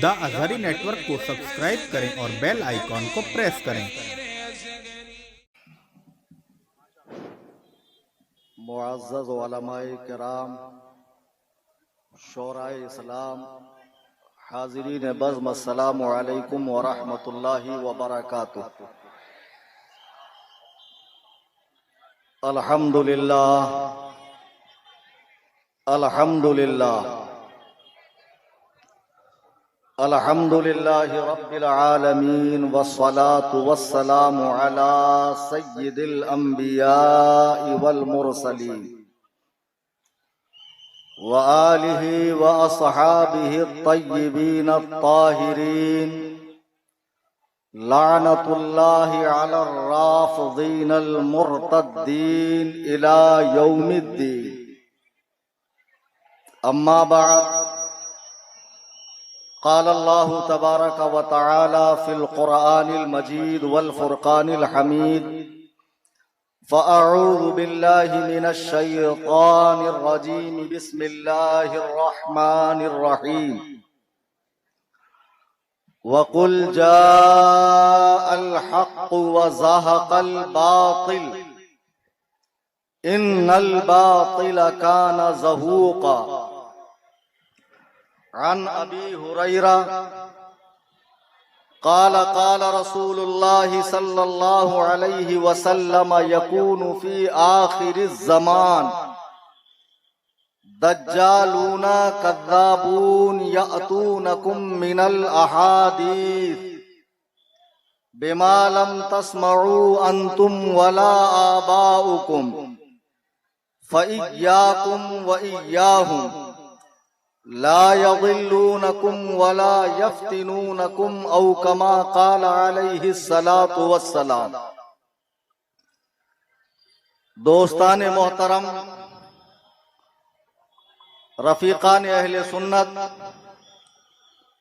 دا Azhari network को subscribe करें और बेल आइकॉन को प्रेस करें। मुअज़्ज़ज़ उलमाए किराम, शोराए इस्लाम, हाज़िरीन बज़्म, अस्सलामु अलैकुम व रहमतुल्लाहि व बरकातुह। अल्हम्दुलिल्लाह, अल्हम्दुलिल्लाह, अल्हम्दुलिल्लाहि रब्बिल आलमीन, वस्सलातु वस्सलामु अला सय्यिदिल अंबिया'i वल मुरसलीन व आलिहि व अस्हाबिहि अत्तय्यिबीन अत्ताहिरीन, लानतुल्लाहि अलर राफ़िदीन अल मुर्तद्दीन इला यौमिद्दीन। अम्मा बअद, क़ाल अल्लाहु तबारक व तआला फ़िल क़ुरआनिल मजीद वल फ़ुरक़ानिल हमीद, फ़अऊज़ु बिल्लाहि मिनश शैतानिर रजीम, बिस्मिल्लाहिर रहमानिर रहीम। वक़ुल जाअल हक़्क़ु व ज़हक़ल बातिल, इन्नल बातिल कान ज़हूक़ा। अन अबी हुरैरा क़ाल क़ाल रसूलुल्लाहि सल्लल्लाहु अलैहि वसल्लम, यकूनु फ़ी आख़िरिज़ ज़मान दज्जालूना कज़्ज़ाबून यअतूनकुम मिनल अहादीस बिमा लम तस्मऊ अंतुम वला आबाउकुम फ़इय्याकुम व इय्याहुम ला यज़िल्लूनकुम वला यफ्तिनूनकुम औ कमा क़ाल अलैहिस्सलातु वस्सलाम। दोस्तान मोहतरम, रफ़ीक़ान अहले सुन्नत,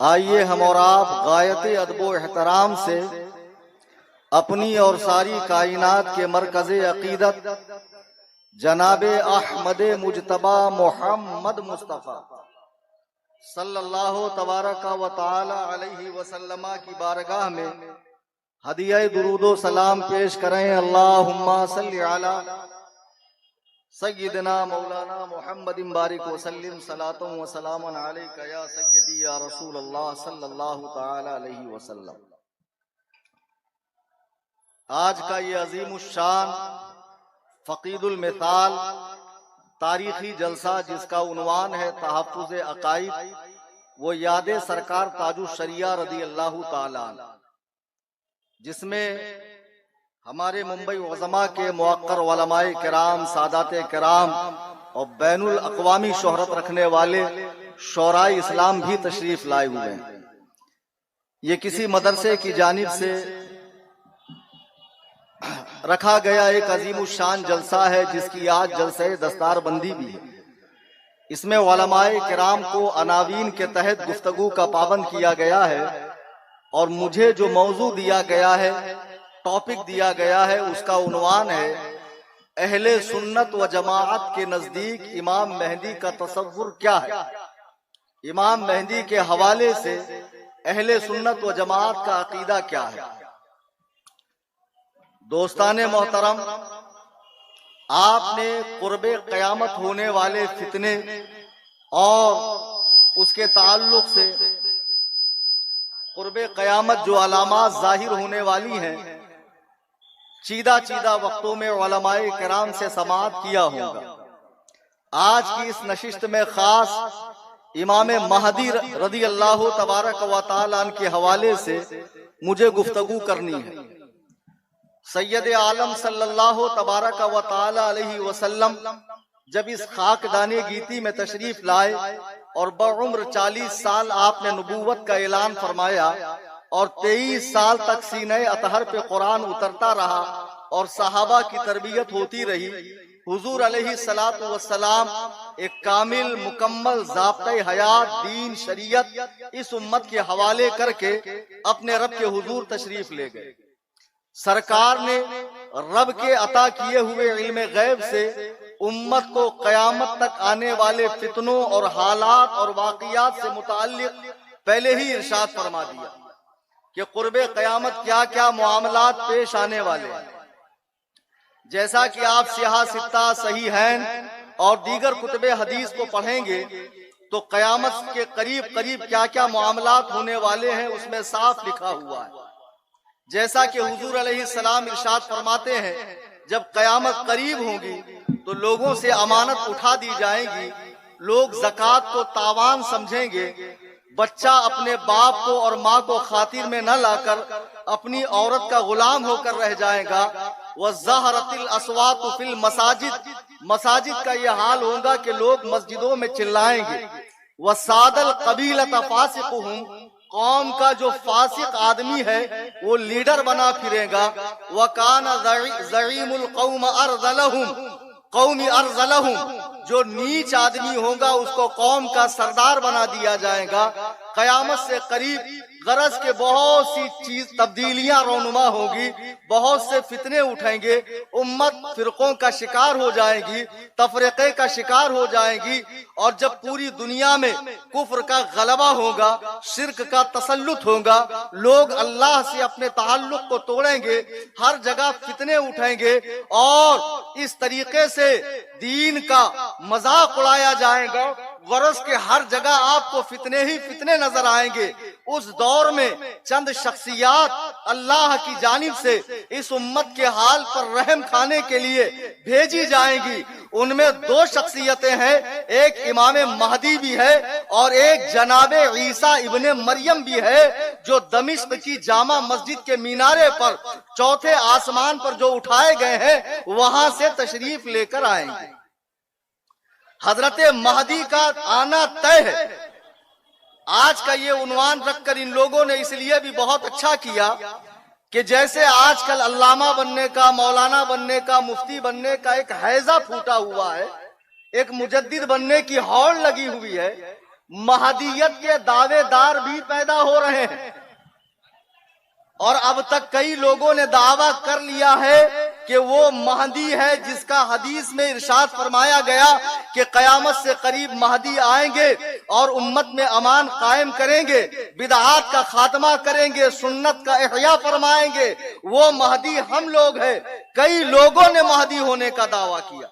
आइए हम और आप गायत अदब व एहतराम से अपनी और सारी कायनात के मरकज़े अक़ीदत जनाब अहमद मुजतबा मोहम्मद मुस्तफ़ा सल्लल्लाहु तबारक व तआला अलैहि वसल्लम की बारगाह में हदिया दुरूद व सलाम पेश करें। अल्लाहुम्मा सल्लि अला सय्यिदना मौलाना मुहम्मदिन बारिक व सल्लिम सलातन व सलामन अलैका या सय्यदी या रसूल अल्लाह सल्लल्लाहु तआला अलैहि वसल्लम। आज का ये अज़ीमुश्शान फ़क़ीदुल मिसाल तारीखी जलसा, जिसका उन्वान है तहफ़्फ़ुज़ अक़ाइद, वो याद सरकार ताजुश शरिया रदी अल्लाह ताला, जिसमें हमारे मुंबई उज़मा के मुअक्कर उलमाए किराम, सादाते किराम और बैनुल अक़वामी शोहरत रखने वाले शोराए इस्लाम भी तशरीफ लाए हुए हैं। ये किसी मदरसे की जानिब से रखा गया एक अजीमुश्शान जलसा है, जिसकी आज जलसे दस्तार बंदी भी है। इसमें उलमाए किराम को अनावीन के तहत गुफ्तगू का पाबंद किया गया है, और मुझे जो मौजू दिया गया है, टॉपिक दिया गया है, उसका उन्वान है अहले सुन्नत व जमाअत के नजदीक इमाम मेहदी का तसव्वुर क्या है। इमाम मेहदी के हवाले से अहले सुन्नत व जमाअत का अकीदा क्या है। दोस्ताने मोहतरम, आपने कुर्बे क़यामत होने वाले फितने और उसके ताल्लुक से कुर्बे क़यामत जो अलामात ज़ाहिर होने वाली हैं, चीदा चीदा वक्तों में उलमाए किराम से समाअत किया होगा। आज की इस नशिस्त में खास इमाम महदी रदी अल्लाह तबारक व तआला के हवाले से मुझे गुफ्तगू करनी है। सैयद आलम सल्लल्लाहु तबारक व तआला अलैहि वसल्लम जब इस खाकदाने गीती में तशरीफ लाए और बउम्र 40 साल आपने नबूवत का ऐलान फरमाया, और 23 साल तक सीने अतहर पे कुरान उतरता रहा और सहाबा की तरबियत होती रही। हुजूर अलैहि सलातु वस्सलाम एक कामिल मुकम्मल ज़ाब्ते हयात, दीन, शरीयत इस उम्मत के हवाले करके अपने रब के हुजूर तशरीफ ले गए। सरकार ने रब के अता किए हुए इल्म गैब से उम्मत को क़यामत तक आने वाले फितनों और हालात और वाक़ियात से मुताल्लिक़ پہلے ہی ارشاد فرما دیا کہ قرب قیامت کیا کیا معاملات پیش آنے والے ہیں. جیسا کہ آپ سیاہ ستہ صحیحین اور دیگر کتب حدیث کو پڑھیں گے تو قیامت کے قریب قریب کیا کیا معاملات ہونے والے ہیں اس میں صاف لکھا ہوا ہے. جیسا کہ حضور علیہ السلام ارشاد فرماتے ہیں جب قیامت قریب ہوگی تو لوگوں سے امانت اٹھا دی جائے گی، لوگ زکوٰۃ کو تاوان سمجھیں گے، بچہ اپنے باپ کو اور ماں کو خاطر میں نہ لا کر اپنی عورت کا غلام ہو کر رہ جائے گا. وَالزَّهَرَتِ الْأَصْوَاتُ فِي الْمَسَاجِدِ، مساجد کا یہ حال ہوگا کہ لوگ مسجدوں میں چلائیں گے. وَسَادَ الْقَبِيلَةَ فَاسِقُهُمْ، قوم کا جو فاسق آدمی ہے وہ لیڈر بنا پھرے گا. وَكَانَ زَعِيمُ الْقَوْمَ أَرْذَلَهُمْ، قومی ارذلہم، جو نیچ آدمی ہوگا اس کو قوم کا سردار بنا دیا جائے گا. قیامت سے قریب غرض کے بہت سی تبدیلیاں رونما ہوگی، بہت سے فتنے اٹھیں گے، امت فرقوں کا شکار ہو جائے گی، تفرقے کا شکار ہو جائے گی. اور جب پوری دنیا میں کفر کا غلبہ ہوگا، شرک کا تسلط ہوگا، لوگ اللہ سے اپنے تعلق کو توڑیں گے، ہر جگہ فتنے اٹھیں گے اور اس طریقے سے دین کا مذاق اڑایا جائے گا. غرض کے ہر جگہ آپ کو فتنے ہی فتنے نظر آئیں گے. اس دور میں چند شخصیات اللہ کی جانب سے اس امت کے حال پر رحم کھانے کے لیے بھیجی جائیں گی. ان میں دو شخصیتیں ہیں، ایک امام مہدی بھی ہے اور ایک جناب عیسیٰ ابن مریم بھی ہے، جو دمشق کی جامع مسجد کے مینارے پر چوتھے آسمان پر جو اٹھائے گئے ہیں وہاں سے تشریف لے کر آئیں گے. حضرت مہدی کا آنا طے ہے. آج کا یہ عنوان رکھ کر ان لوگوں نے اس لیے بھی بہت اچھا کیا کہ جیسے آج کل علامہ بننے کا، مولانا بننے کا، مفتی بننے کا ایک حیضہ پھوٹا ہوا ہے، ایک مجدد بننے کی ہوڑ لگی ہوئی ہے، مہدیت کے دعوے دار بھی پیدا ہو رہے ہیں. اور اب تک کئی لوگوں نے دعویٰ کر لیا ہے کہ وہ مہدی ہے جس کا حدیث میں ارشاد فرمایا گیا کہ قیامت سے قریب مہدی آئیں گے اور امت میں امان قائم کریں گے، بدعات کا خاتمہ کریں گے، سنت کا احیاء فرمائیں گے. وہ مہدی ہم لوگ ہیں. کئی لوگوں نے مہدی ہونے کا دعویٰ کیا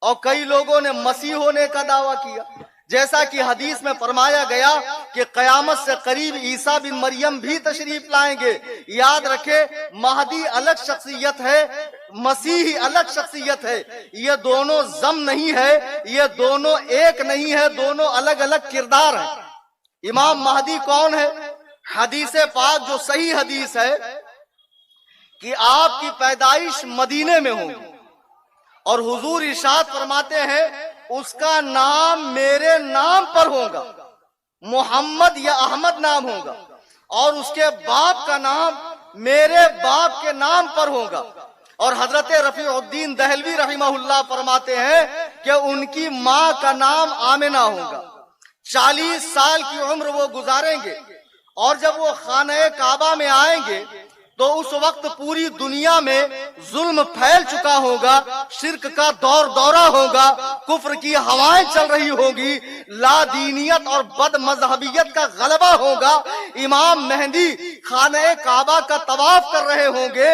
اور کئی لوگوں نے مسیح ہونے کا دعویٰ کیا. جیسا کہ حدیث میں فرمایا گیا کہ قیامت سے قریب عیسیٰ بن مریم بھی تشریف لائیں گے. یاد رکھے مہدی الگ شخصیت ہے، مسیحی الگ شخصیت ہے. یہ دونوں ضم نہیں ہے، یہ دونوں ایک نہیں ہے، دونوں الگ الگ کردار ہیں. امام مہدی کون ہے؟ حدیث پاک جو صحیح حدیث ہے کہ آپ کی پیدائش مدینے میں ہوگی اور حضور ارشاد فرماتے ہیں اس کا نام میرے نام پر ہوگا، محمد یا احمد نام ہوگا، اور اس کے باپ کا نام میرے باپ کے نام پر ہوگا. اور حضرت رفیع الدین دہلوی رحمہ اللہ فرماتے ہیں کہ ان کی ماں کا نام آمنہ ہوگا. 40 سال کی عمر وہ گزاریں گے اور جب وہ خانہ کعبہ میں آئیں گے تو اس وقت پوری دنیا میں ظلم پھیل چکا ہوگا، شرک کا دور دورہ ہوگا، کفر کی ہوائیں چل رہی ہوگی، لا دینیت اور بد مذہبیت کا غلبہ ہوگا. امام مہدی خانہ کعبہ کا طواف کر رہے ہوں گے،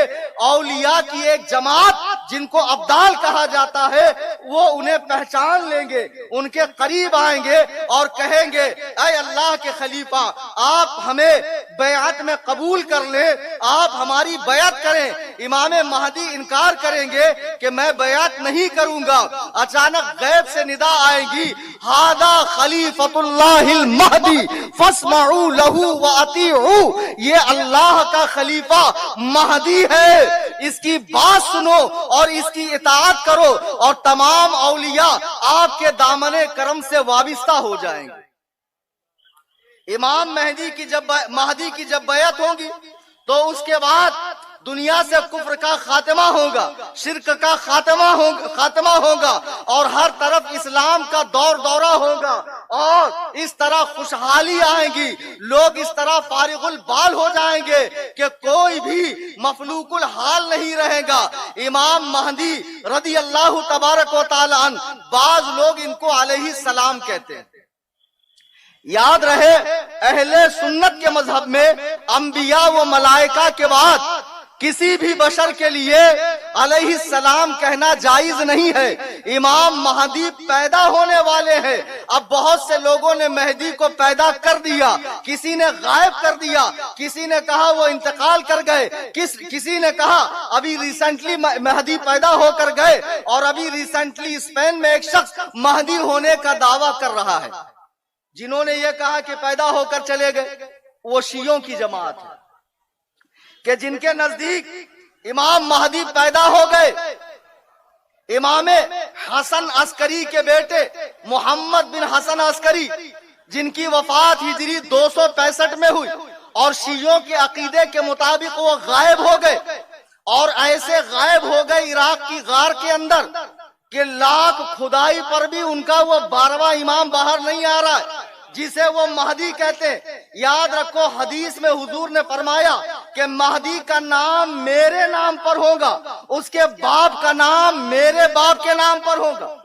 اولیاء کی ایک جماعت جن کو ابدال کہا جاتا ہے وہ انہیں پہچان لیں گے، ان کے قریب آئیں گے اور کہیں گے اے اللہ کے خلیفہ آپ ہمیں بیعت میں قبول کر لیں، آپ ہماری بیعت کریں. امام مہدی انکار کریں گے کہ میں بیعت نہیں کروں گا. اچانک غیب سے ندا آئے گی ھذا خلیفۃ اللہ المہدی فاسمعوا لہ واطیعوا، یہ اللہ کا خلیفہ مہدی ہے، اس کی بات سنو اور اس کی اطاعت کرو اور تمام اولیاء آپ کے دامن کرم سے وابستہ ہو جائیں گے. امام مہدی کی جب بیعت ہوگی تو اس کے بعد دنیا سے کفر کا خاتمہ ہوگا، شرک کا خاتمہ ہوگا اور ہر طرف اسلام کا دور دورہ ہوگا اور اس طرح خوشحالی آئے گی. لوگ اس طرح فارغ البال ہو جائیں گے کہ کوئی بھی مفلوق الحال نہیں رہے گا. امام مہدی رضی اللہ تبارک و تعالی عنہ، بعض لوگ ان کو علیہ السلام کہتے ہیں. याद रहे, अहले सुन्नत के मजहब में अंबिया व मलाइका के बाद किसी भी बशर के लिए अलैहिस्सलाम कहना जायज नहीं है। इमाम महदी पैदा होने वाले हैं। अब बहुत से लोगों ने मेहदी को पैदा कर दिया, किसी ने गायब कर दिया, किसी ने कहा वो इंतकाल कर गए, किसी ने कहा अभी रिसेंटली महदी पैदा होकर गए, और अभी रिसेंटली स्पेन में एक शख्स महदी होने का दावा कर रहा है। जिन्होंने ये कहा कि पैदा होकर चले गए, वो शियों की जमात है कि जिनके नजदीक इमाम महदी पैदा हो गए। इमाम हसन अस्करी के बेटे मोहम्मद बिन हसन अस्करी, जिनकी वफात हिजरी 265 में हुई, और शियों के अकीदे के मुताबिक वो गायब हो गए, और ऐसे गायब हो गए इराक की गार के अंदर कि लाख खुदाई पर भी उनका वो 12वां इमाम बाहर नहीं आ रहा है, जिसे वो महदी कहते हैं। याद रखो, हदीस में हुजूर ने फरमाया कि महदी का नाम मेरे नाम पर होगा, उसके बाप का नाम मेरे बाप के नाम पर होगा,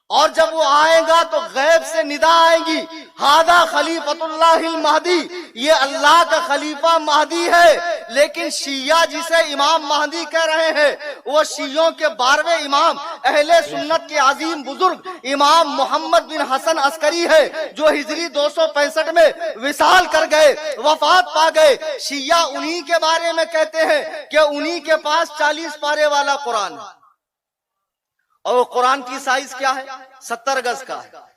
और जब वो आएगा तो गैब से निदा आएगी, हादा खलीफतुल्लाहिल महदी, ये अल्लाह का खलीफा महदी है। लेकिन शिया जिसे इमाम महदी कह रहे हैं, वो शियों के 12वें इमाम अहले सुन्नत के अजीम बुजुर्ग इमाम मोहम्मद बिन हसन अस्करी है, जो हिजरी 265 में विसाल कर गए, वफात पा गए। शिया उन्हीं के बारे में कहते हैं कि उन्हीं के पास 40 पारे वाला कुरान है, और वो कुरान की साइज क्या है? 70 गज का है।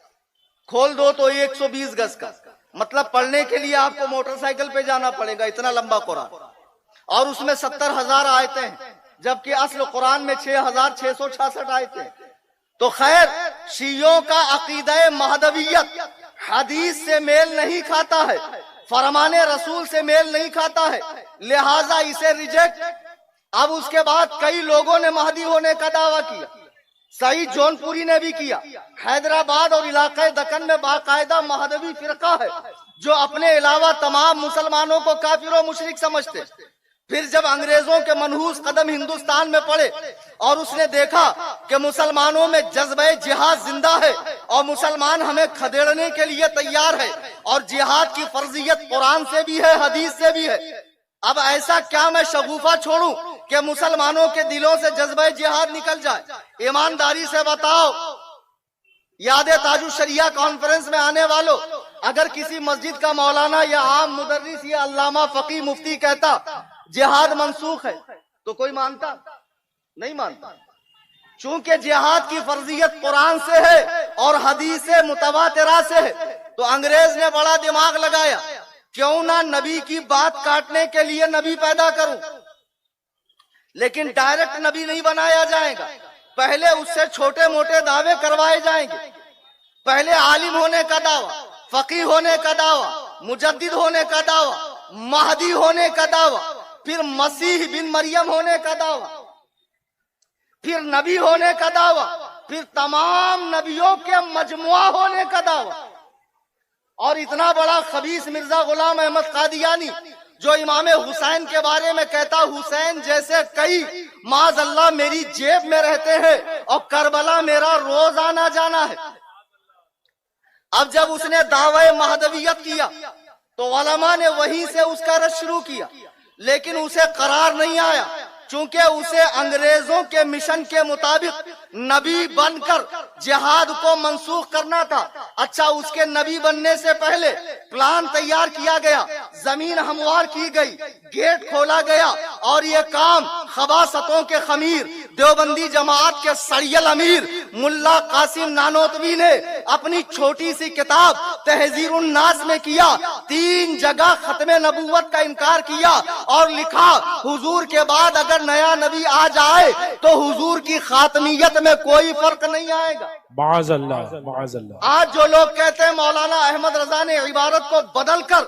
खोल दो तो 120 गज का, मतलब पढ़ने के लिए आपको मोटरसाइकिल पे जाना पड़ेगा, इतना लंबा कुरान, और उसमें 70,000 आयतें हैं, जबकि असल कुरान में 6,666 आयतें हैं। तो खैर, शियों का अकीदा महदवियत हदीस से मेल नहीं खाता है, फरमाने रसूल से मेल नहीं खाता है, लिहाजा इसे रिजेक्ट। अब उसके बाद कई लोगों ने महदी होने का दावा किया, सईद जौनपुरी ने भी किया। हैदराबाद और इलाके दक्कन में बाकायदा महदवी फिरका है, जो अपने अलावा तमाम मुसलमानों को काफिर और मुशरिक समझते। फिर जब अंग्रेजों के मनहूस कदम हिंदुस्तान में पड़े और उसने देखा कि मुसलमानों में जज्बे जिहाद जिंदा है और मुसलमान हमें खदेड़ने के लिए तैयार है, और जिहाद की फर्जियत कुरान से भी है, हदीस से भी है, अब ऐसा क्या मैं शगुफा छोड़ूं कि मुसलमानों के दिलों से जज्बे जिहाद निकल जाए? ईमानदारी से बताओ, यादे ताजु शरिया कॉन्फ्रेंस में आने वालों, अगर किसी मस्जिद का मौलाना या आम मुदर्रिस या अल्लामा फकी मुफ्ती कहता जिहाद मंसूख है, तो कोई मानता? नहीं मानता। चूंकि जिहाद की फर्जियत कुरान से है और हदीस मुतवातिरा से है, तो अंग्रेज ने बड़ा दिमाग लगाया, क्यों ना नबी की बात काटने के लिए नबी पैदा करूं। लेकिन डायरेक्ट नबी नहीं बनाया जाएगा, पहले उससे छोटे मोटे दावे करवाए जाएंगे। पहले आलिम होने का दावा, फकी होने का दावा, मुजद्दिद होने का दावा, महदी होने का दावा, फिर मसीह बिन मरियम होने का दावा, फिर नबी होने का दावा, फिर तमाम नबियों के मजमुआ होने का दावा। और इतना बड़ा खबीस मिर्जा गुलाम अहमद कादियानी, जो इमाम हुसैन के बारे में कहता, हुसैन जैसे कई माज़अल्लाह मेरी जेब में रहते हैं और करबला मेरा रोज आना जाना है। अब जब उसने दावे महदवियत किया तो उलमा ने वहीं से उसका रश शुरू किया, लेकिन उसे करार नहीं आया, चूंकि उसे अंग्रेजों के मिशन के मुताबिक नबी बनकर जिहाद को मंसूख करना था। अच्छा, उसके नबी बनने से पहले प्लान तैयार किया गया, जमीन हमवार की गई, गेट खोला गया, और ये काम खबासतों के खमीर देवबंदी जमात के सरियल अमीर मुल्ला कासिम नानोतवी ने अपनी छोटी सी किताब तहजीरुन नास में किया। 3 जगह खत्मे नबूवत का इनकार किया और लिखा, हुजूर के बाद अगर नया नबी आ जाए तो हुजूर की खातमियत में कोई फर्क नहीं आएगा। माअज़ल्लाह, माअज़ल्लाह। आज जो लोग कहते हैं मौलाना अहमद रजा ने इबारत को बदल कर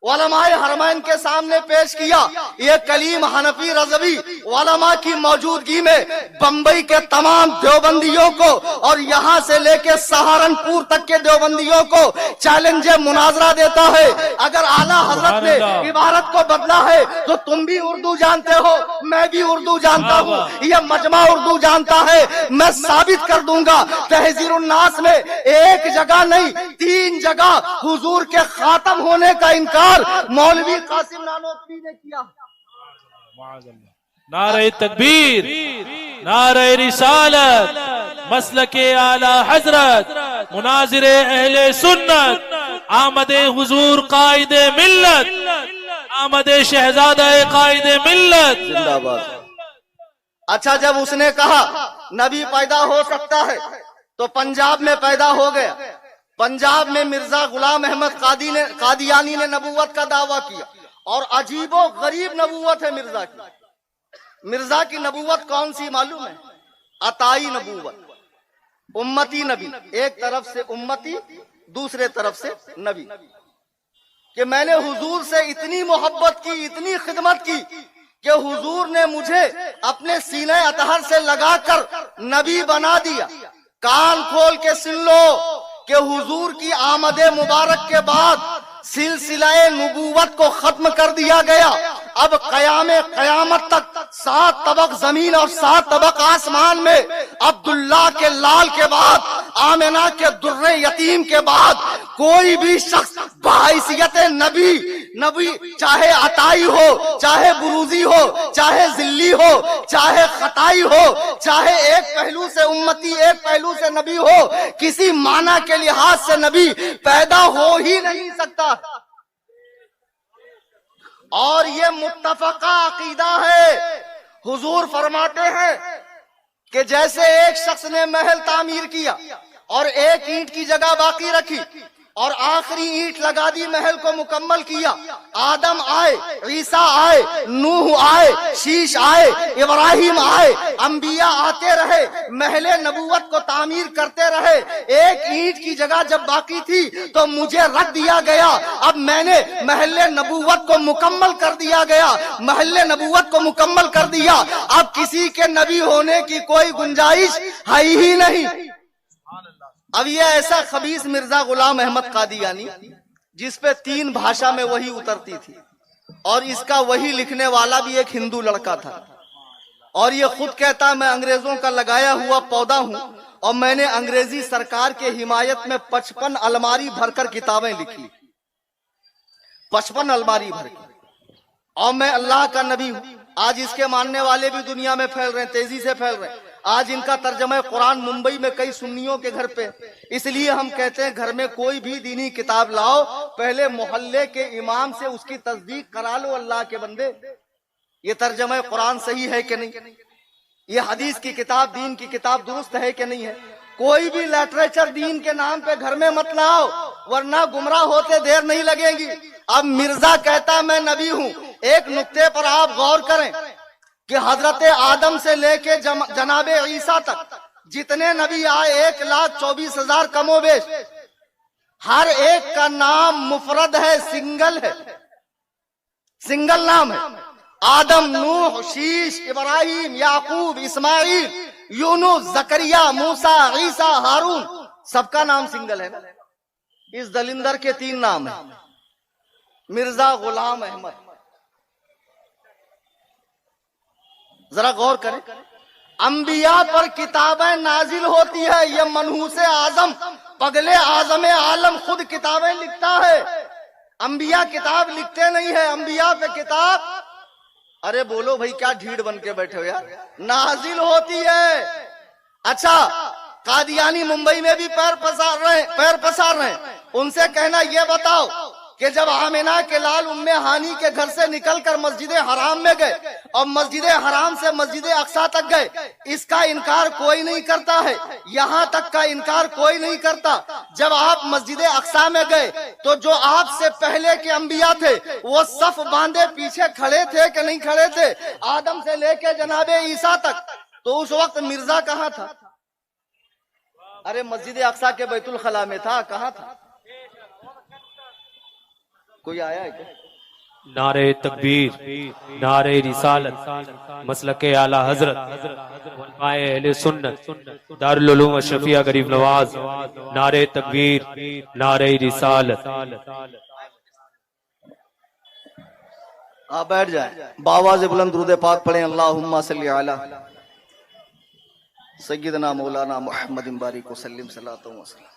उलमाए हरमैन के सामने पेश किया। ये कलीम हनफी रज़वी उलमा की मौजूदगी में बंबई के तमाम देवबंदियों को और यहाँ से लेके सहारनपुर तक के देवबंदियों को चैलेंज मुनाजरा देता है। अगर आला हजरत ने इबारत को बदला है तो तुम भी उर्दू जानते हो, मैं भी उर्दू जानता हूँ, यह मजमा उर्दू जानता है। मैं साबित कर दूंगा तहजीरुन्नास में एक जगह नहीं 3 जगह हुजूर के खात्म होने का इनकार मौलवी कासिम नानोतवी ने किया। नारे तकबीर, नारे रिसालत, मसलके आला हजरत, मुनाजिरे अहले सुन्नत, आमदे हुजूर कायदे मिल्लत, आमदे शहजादा कायदे मिल्लत जिंदाबाद। अच्छा, जब उसने कहा नबी पैदा हो सकता है तो पंजाब में पैदा हो गया। पंजाब में मिर्जा गुलाम अहमद कादियानी ने नबूवत का दावा किया और अजीबो गरीब नबूवत है मिर्जा की। मिर्जा की नबूवत कौन सी मालूम है? अताई नबूवत, उम्मती नबी। एक तरफ से उम्मती, दूसरे तरफ से नबी। कि मैंने हुजूर से इतनी मोहब्बत की, इतनी खिदमत की कि हुजूर ने मुझे अपने सीने अतहर से लगाकर नबी बना दिया। कान खोल के सुन लो कि हुजूर की आमदे मुबारक के बाद सिलसिलाए नबूवत को खत्म कर दिया गया। अब कयामत तक 7 तबक जमीन और 7 तबक आसमान में अब्दुल्ला के लाल के बाद, आमिना के दुर्रे यतीम के बाद कोई भी शख्स बहैसियत नबी चाहे अताई हो, चाहे बुरूजी हो, चाहे जिल्ली हो, चाहे खताई हो, चाहे एक पहलू से उम्मती एक पहलू से नबी हो, किसी माना के लिहाज से नबी पैदा हो ही नहीं सकता। और ये मुत्तफका अकीदा है। हुजूर फरमाते हैं कि जैसे एक शख्स ने महल तामीर किया और एक ईंट की जगह बाकी रखी और आखिरी ईंट लगा दी, महल को मुकम्मल किया। आदम आए, ईसा आए, नूह आए, शीश आए, इब्राहिम आए, अंबिया आते रहे, महले नबूवत को तामीर करते रहे। एक ईंट की जगह जब बाकी थी तो मुझे रख दिया गया। अब मैंने महले नबूवत को मुकम्मल कर दिया गया, महले नबूवत को मुकम्मल कर दिया। अब किसी के नबी होने की कोई गुंजाइश है ही नहीं। अब ये ऐसा खबीस मिर्जा गुलाम अहमद कादियानी जिस पे 3 भाषा में वही उतरती थी और इसका वही लिखने वाला भी एक हिंदू लड़का था और ये खुद कहता मैं अंग्रेजों का लगाया हुआ पौधा हूं और मैंने अंग्रेजी सरकार के हिमायत में 55 अलमारी भरकर किताबें लिखी, 55 अलमारी भर के, और मैं अल्लाह का नबी हूं। आज इसके मानने वाले भी दुनिया में फैल रहे हैं, तेजी से फैल रहे हैं। आज इनका तर्जमा कुरान मुंबई में कई सुन्नियों के घर पे। इसलिए हम कहते हैं घर में कोई भी दीनी किताब लाओ, पहले मोहल्ले के इमाम से उसकी तस्दीक करा लो। अल्लाह के बंदे, ये तर्जमा कुरान सही है कि नहीं, ये हदीस की किताब, दीन की किताब दुरुस्त है कि नहीं है। कोई भी लिटरेचर दीन के नाम पे घर में मत लाओ, वरना गुमराह होते देर नहीं लगेगी। अब मिर्जा कहता मैं नबी हूं। एक नुक्ते पर आप गौर करें कि हजरत आदम से लेके जनाबे ईसा तक जितने नबी आए 1,24,000 कमोबेश, हर एक का नाम मुफरद है, सिंगल है, सिंगल नाम है। आदम, नूह, शीश, इब्राहिम, याकूब, इस्माइल, यूनुस, जकरिया, मूसा, ईसा, हारून, सबका नाम सिंगल है ना। इस दलिंदर के 3 नाम है, मिर्जा गुलाम अहमद। जरा गौर करें, अंबिया पर किताबें नाजिल होती है, ये मनहूस आजम पगले आजम आलम खुद किताबें लिखता है। अंबिया किताब लिखते नहीं है, अंबिया पे किताब, अरे बोलो भाई क्या ढीठ बन के बैठे हो यार, नाजिल होती है। अच्छा, कादियानी मुंबई में भी पैर पसार रहे हैं। उनसे कहना ये बताओ कि जब आमिना के लाल उम्मे हानी के घर से निकलकर मस्जिद हराम में गए और मस्जिद हराम से मस्जिद अक्सा तक गए, इसका इनकार कोई नहीं करता है, यहाँ तक का इनकार कोई नहीं करता। जब आप मस्जिद अक्सा में गए तो जो आपसे पहले के अंबिया थे वो सफ बांधे पीछे खड़े थे कि नहीं खड़े थे, आदम से लेके जनाबे ईसा तक। तो उस वक्त मिर्जा कहाँ था? अरे मस्जिद अक्सा के बैतुल खला में था, कहाँ था? کوئی آیا ہے کیا؟ نعرہ تکبیر، نعرہ رسالت، مسلک اعلی حضرت، علماء اہل سنت، دارالعلوم اشرفیہ غریب نواز، نعرہ تکبیر، نعرہ رسالت۔ آپ بیٹھ جائیں، باواز بلند درود پاک پڑھیں، اللہم صلی علی سیدنا مولانا محمد بارک وسلم صلاۃ وسلم۔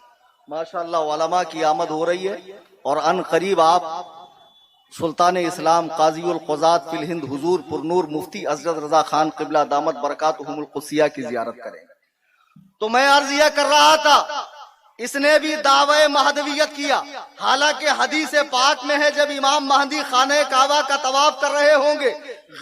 ماشاءاللہ علماء کی آمد ہو رہی ہے، اور ان قریب آپ سلطان اسلام قاضی القضات فی الہند حضور پرنور مفتی حضرت رضا خان قبلہ دامت برکاتہم القدسیہ کی زیارت کریں۔ تو میں عرض یہ کر رہا تھا، اس نے بھی دعوی مہدویت کیا، حالانکہ حدیث پاک میں ہے جب امام مہدی خانہ کعبہ کا طواف کر رہے ہوں گے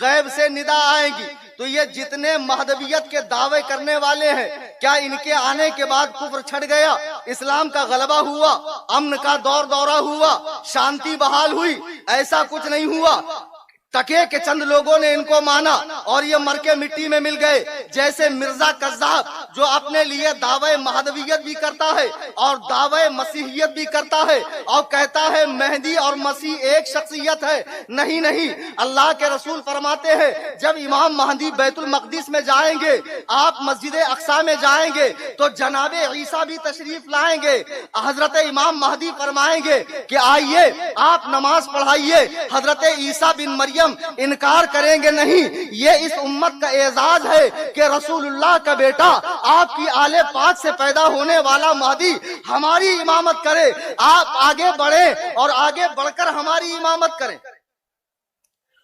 غیب سے ندا آئے گی، تو یہ جتنے مہدویت کے دعوے کرنے والے ہیں، کیا ان کے آنے کے بعد کفر چھڑ گیا، اسلام کا غلبہ ہوا، امن کا دورہ ہوا، شانتی بحال ہوئی؟ ایسا کچھ نہیں ہوا۔ تکے کے چند لوگوں نے ان کو مانا اور یہ مر کے مٹی میں مل گئے، جیسے مرزا کذاب جو اپنے لیے دعوی مہدویت بھی کرتا ہے اور دعوی مسیحیت بھی کرتا ہے اور کہتا ہے مہدی اور مسیح ایک شخصیت ہے۔ نہیں نہیں، اللہ کے رسول فرماتے ہیں جب امام مہدی بیت المقدس میں جائیں گے، آپ مسجد اقصی میں جائیں گے تو جناب عیسیٰ بھی تشریف لائیں گے۔ حضرت امام مہدی فرمائیں گے کہ آئیے آپ نماز پڑھائیے، حضرت عیسیٰ بن مریم انکار کریں گے نہیں۔ یہ اس امت کا اعزاز ہے کہ رسول اللہ کا بیٹا، آپ کی آل پاک سے پیدا ہونے والا مہدی ہماری امامت کرے، آپ آگے بڑھیں اور آگے بڑھ کر ہماری امامت کریں۔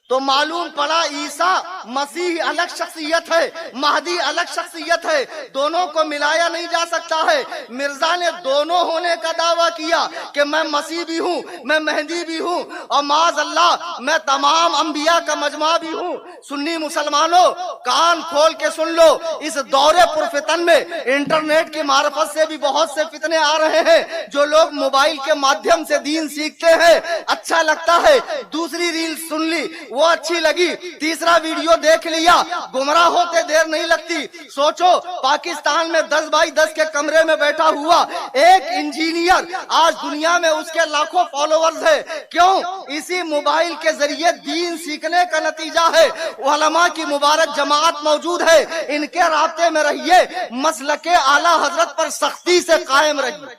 تو معلوم پڑا عیسیٰ مسیح الگ شخصیت ہے، مہدی الگ شخصیت ہے، دونوں کو ملایا نہیں جا سکتا ہے۔ مرزا نے دونوں ہونے کا دعویٰ کیا کہ میں مسیح بھی ہوں، میں مہدی بھی ہوں، اور معاذ اللہ میں تمام انبیاء کا مجمع بھی ہوں۔ سنی مسلمانوں کان کھول کے سن لو، اس دور پرفتن میں انٹرنیٹ کی معرفت سے بھی بہت سے فتنے آ رہے ہیں۔ جو لوگ موبائل کے مادھیم سے دین سیکھتے ہیں، اچھا لگتا ہے، دوسری ریل سن لی وہ اچھی لگی، تیسرا ویڈیو دیکھ لیا، گمراہ ہوتے دیر نہیں لگتی۔ سوچو پاکستان میں 10x10 کے کمرے میں بیٹھا ہوا ایک انجینئر، آج دنیا میں اس کے لاکھوں فالوورز ہیں۔ کیوں؟ اسی موبائل کے ذریعے دین سیکھنے کا نتیجہ ہے۔ علماء کی مبارک جماعت موجود ہے، ان کے رابطے میں رہیے، مسلک اعلی حضرت پر سختی سے قائم رہیے۔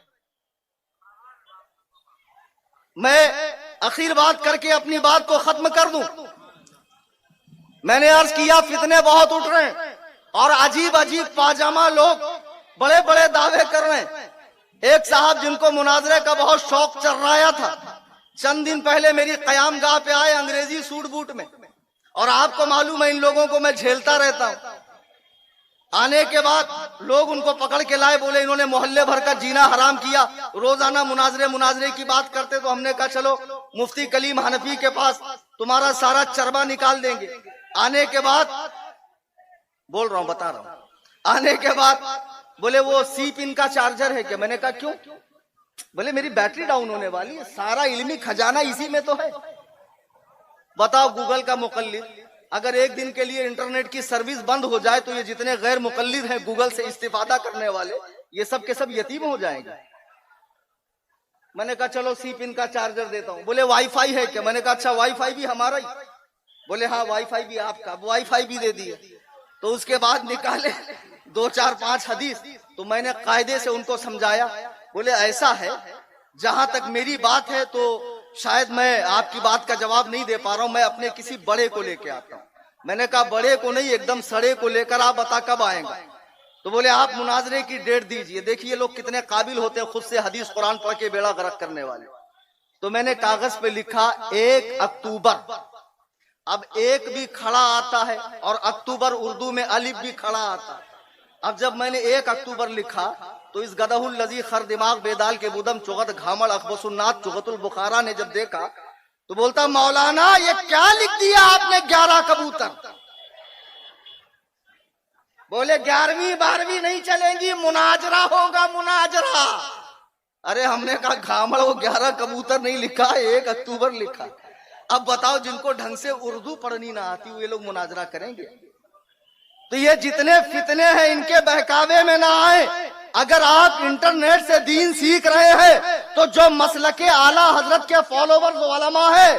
میں اخیر بات کر کے اپنی بات کو ختم کر دوں۔ میں نے عرض کیا فتنے بہت اٹھ رہے ہیں اور عجیب عجیب پاجامہ لوگ بڑے بڑے دعوے کر رہے ہیں۔ ایک صاحب جن کو مناظرے کا بہت شوق چل رہا تھا، چند دن پہلے میری قیام گاہ پہ آئے انگریزی سوٹ بوٹ میں، اور آپ کو معلوم ہے ان لوگوں کو میں جھیلتا رہتا ہوں۔ آنے کے بعد لوگ ان کو پکڑ کے لائے، بولے انہوں نے محلے بھر کا جینا حرام کیا، روزانہ مناظرے کی بات کرتے۔ تو ہم نے کہا چلو مفتی کلیم حنفی کے پاس تمہارا سارا چربا نکال دیں گے۔ آنے کے بعد بول رہا ہوں، بتا رہا ہوں، آنے کے بعد بولے وہ سی پن کا چارجر ہے کہ؟ میں نے کہا کیوں؟ بولے میری بیٹری ڈاؤن ہونے والی ہے، سارا علمی خزانہ اسی میں تو ہے۔ بتاؤ گوگل کا مقلد اگر ایک دن کے لیے انٹرنیٹ کی سروس بند ہو جائے تو یہ جتنے غیر مقلد ہیں گوگل سے استفادہ کرنے والے، یہ سب کے سب یتیم ہو جائیں گے۔ میں نے کہا چلو سی پن کا چارجر دیتا ہوں۔ بولے وائی فائی ہے کیا؟ میں نے کہا اچھا وائی فائی بھی ہمارا ہی؟ بولے ہاں وائی فائی بھی آپ کا، وائی فائی بھی دے دیے۔ تو اس کے بعد نکالے 2 4 5 حدیث، تو میں نے قاعدے سے ان کو سمجھایا۔ بولے ایسا ہے، جہاں تک میری بات ہے تو شاید میں آپ کی بات کا جواب نہیں دے پا رہا ہوں، میں اپنے کسی بڑے کو لے کے آتا ہوں۔ میں نے کہا بڑے کو نہیں، ایک دم سڑے کو لے کر آپ بتا کب آئیں گا؟ تو بولے آپ مناظرے کی ڈیٹ دیجئے۔ دیکھیے لوگ کتنے قابل ہوتے ہیں، خود سے حدیث قرآن پڑھ کے بیڑا غرق کرنے والے۔ تو میں نے کاغذ پہ لکھا 1 اکتوبر۔ اب ایک بھی کھڑا آتا ہے اور اکتوبر اردو میں الف بھی کھڑا آتا ہے۔ اب جب میں نے 1 اکتوبر لکھا تو اس گدہ الذی خر دماغ بیدال کے بدم چغت گھامڑ اخبص النات چغت البخارا نے جب دیکھا تو بولتا مولانا یہ کیا لکھ دیا آپ نے 11 کبوتر؟ بولے 11ویں 12ویں نہیں چلیں گی، مناظرہ ہوگا مناظرہ۔ ارے ہم نے کہا گھامڑ وہ 11 کبوتر نہیں لکھا، 1 اکتوبر لکھا۔ اب بتاؤ جن کو ڈھنگ سے اردو پڑھنی نہ آتی وہ لوگ مناظرہ کریں گے؟ تو یہ جتنے فتنے ہیں ان کے بہکاوے میں نہ آئے۔ اگر آپ انٹرنیٹ سے دین سیکھ رہے ہیں تو جو مسلک اعلیٰ حضرت کے فالوورز علماء ہیں،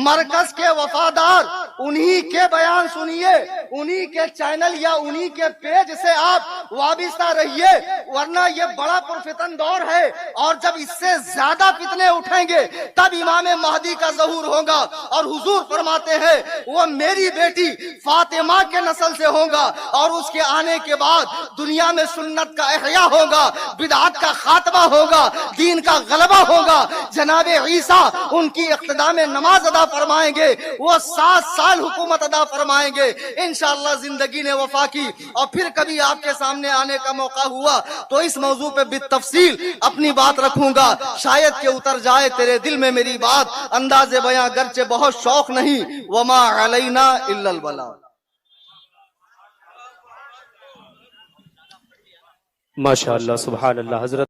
مرکز کے وفادار، انہی کے بیان سنیے، انہی کے چینل یا انہی کے پیج سے آپ وابستہ رہیے، ورنہ یہ بڑا پرفتن دور ہے، اور جب اس سے زیادہ فتنے اٹھیں گے تب امام مہدی کا ظہور ہوگا۔ اور حضور فرماتے ہیں وہ میری بیٹی فاطمہ کے نسل سے ہوگا، اور اس کے آنے کے بعد دنیا میں سنت کا احیاء ہوگا، بدعت کا خاتمہ ہوگا، دین کا غلبہ ہوگا۔ جناب عیسیٰ ان کی اقتداء میں نماز ادا فرمائیں گے، وہ 7 سال حکومت ادا فرمائیں گے۔ انشاءاللہ زندگی نے وفا کی، اور پھر کبھی آپ کے سامنے آنے کا موقع ہوا تو اس موضوع پہ بالتفصیل اپنی بات رکھوں گا، شاید کہ اتر جائے تیرے دل میں میری بات۔ انداز بیاں گرچہ بہت شوق نہیں، وما علینا الا البلاغ۔ ماشاءاللہ، سبحان اللہ۔ حضرت